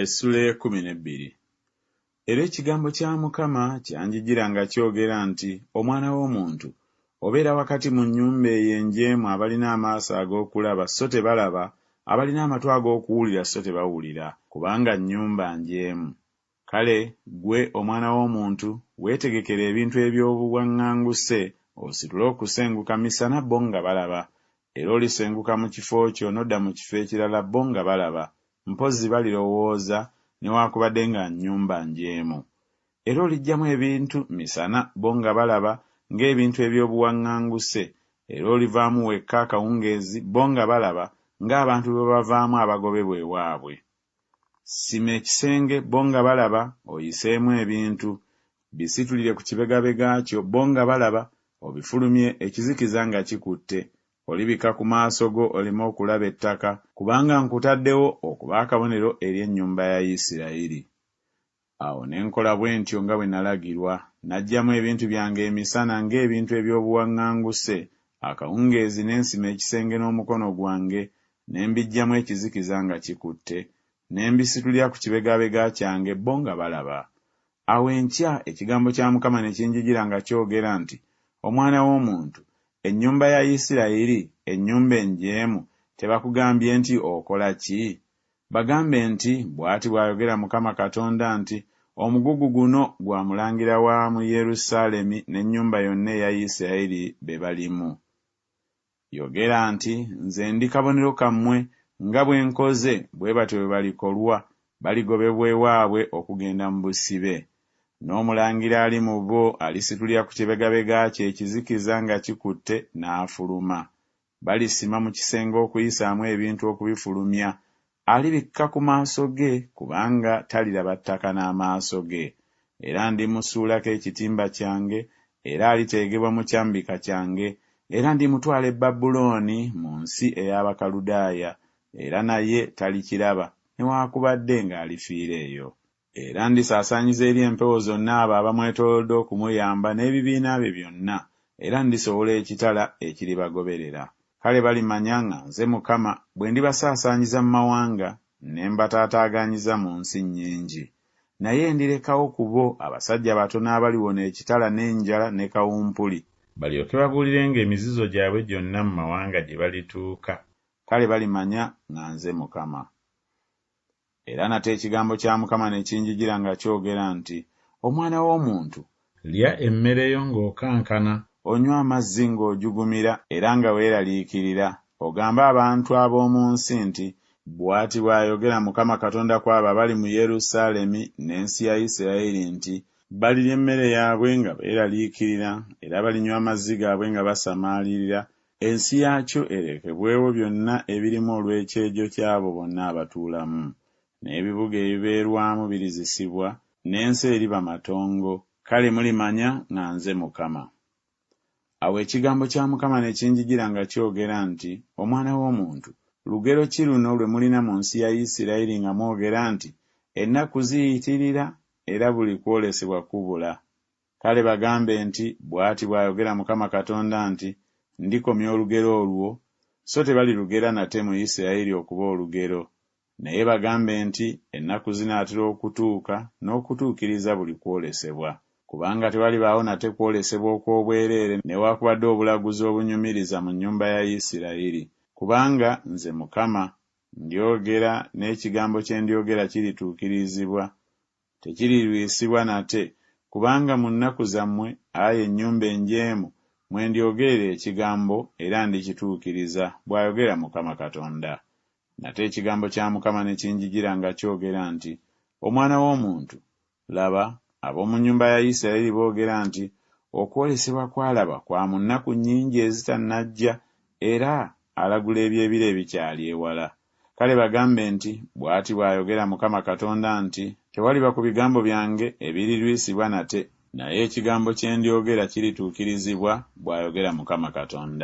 Essula 12. Era ekigambo kya Mukama kyanjijira nga kyogera nti, omwana w'omuntu, obeera wakati mu nnyumba eyo enjeemu abalina amaaso ag'okulaba so tebalaba, abalina amatu ag'okuwulira so tebawulira, kubanga nnyumba njeemu. Kale ggwe omwana w'omuntu, weetegekera ebintu eby'obuwaŋŋanguse, ositule okusenguka misana bo nga balaba, era olisenguka mu kifo kyo n'odda mu kifo ekirala bo nga balaba, mpozzi balirowooza newaakubadde nga nnyumba njeemu. Era oliggyamu ebintu misana bo nga balaba ng'ebintu eby'obuwaŋŋanguse, era olivaamu wekka akawungeezi bo nga balaba ng'abantu bwe bavaamu abagobebwa ewaabwe. Sima ekisenge bo nga balaba, oyiseemu ebintu, bisitulire ku kibegabega kyo bo nga balaba, obifulumye ekizikiza nga kikutte, olibika ku maaso go oleme okulaba ettaka, kubanga nkutaddewo okuba akabonero eri ennyumba ya Isirayiri. Awo ne nkola bwe ntyo nga bwe nalagirwa, naggyamu ebintu byange emisana ng'ebintu eby'obuwaŋŋanguse, akawungeezi n'ensima ekisenge n'omukono gwange, ne mbiggyamu ekizikiza nga kikutte, ne mbisitulira ku kibegabega kyange bo nga balaba. Awo enkya ekigambo kya Mukama ne kinjijira nga kyogera nti, omwana w'omuntu, ennyumba ya Isirayiri, ennyumba enjeemu, tebakugambye nti okola ki? Bagambe nti, bw'ati bw'ayogera Mukama Katonda nti, omugugu guno gwa mulangira wa mu Yerusaalemi n'ennyumba yonna eya Isirayiri be balimu. Yogera nti, nze ndi kabonero kammwe, nga bwe nkoze bwe batyo bwe balikolwa, baligobebwa ewaabwe okugenda mu busibe. N'omulangira ali mu bo alisitulira ku kibegabega kye ekizikiza nga kikutte n'afuluma. Balisima mu kisenge okuyisaamu ebintu okubifulumya. Alibikka ku maaso ge kubanga taliraba ttaka n'amaaso ge. Era ndimusuulako ekitimba kyange, era aliteegebwa mu kyambika kyange, era ndimutwala e Babulooni mu nsi ey'Abakaludaaya, era naye talikiraba newaakubadde ng'alifiira eyo. Era ndisaasaanyiza eri empewo zonna abo abamwetoolodde okumuyamba n'ebibiina bye byonna, era ndisowola ekitala ekiribagoberera. Kale balimanya nga nze Mukama bwe ndibasaasaanyiza mu mawanga, ne mbataataaganyiza mu nsi nnyingi. Naye ndirekawo ku bo abasajja batono abaliwona ekitala n'enjala ne kawumpuli, balyoke babuulirenga emizizo gyabwe gyonna mu mawanga gye balituuka. Kale balimanya nga nze Mukama. Era nate ekigambo kya Mukama ne kinjijira nga kyogera nti, omwana w'omuntu, lya emmere yo ng'okankana, onywa amazzi ng'ojugumira era nga weeraliikirira, ogambe abantu ab'omu nsi nti, bw'ati bw'ayogera Mukama Katonda kw'abo abali mu Yerusaalemi n'ensi ya Isirayiri nti, balirya emmere yaabwe nga beeraliikirira, era balinywa amazzi gaabwe nga basamaalirira, ensi yaakyo erekebwewo byonna ebirimu olw'ekyejo ky'abo bonna abatuulamu. N'ebibuga ebibeerwamu birizisibwa, n'ensi eriba matongo. Kale mulimanya nga nze Mukama. Awo ekigambo kya Mukama ne kinjijira nga kyogera nti, omwana w'omuntu, lugero ki luno lwe mulina mu nsi ya Isirayiri nga mwogera nti, ennaku ziyitirira era buli kwolesebwa kubula? Kale bagambe nti, bw'ati bw'ayogera Mukama Katonda nti, ndikomya olugero olwo, so tebalirugera nate mu Isirayiri okuba olugero. Naye bagambe nti, ennaku zinaatera okutuuka n'okutuukiriza buli kwolesebwa, kubanga tewalibaawo nate kwolesebwa okw'obwereere newaakubadde obulaguzi obunyumiriza mu nnyumba ya Isirayiri. Kubanga nze Mukama ndyogera, n'ekigambo kye ndyogera kirituukirizibwa, tekirirwisibwa nate, kubanga mu nnaku zammwe, ayi ennyumba enjeemu, mwe ndyogerera ekigambo era ndikituukiriza, bw'ayogera Mukama Katonda. Nate ekigambo kya Mukama ne kinjijira nga kyogera nti, omwana w'omuntu, laba, ab'omu nnyumba ya Isirayiri boogera nti, okwolesebwa kwalaba kwa mu nnaku nnyingi ezitannajja, era alagula eby'ebiro ebikyali ewala. Kale bagambe nti, bw'ati bw'ayogera Mukama Katonda nti, tewaliba ku bigambo byange ebirirwisibwa nate, naye ekigambo kye ndyogera kirituukirizibwa, bw'ayogera Mukama Katonda.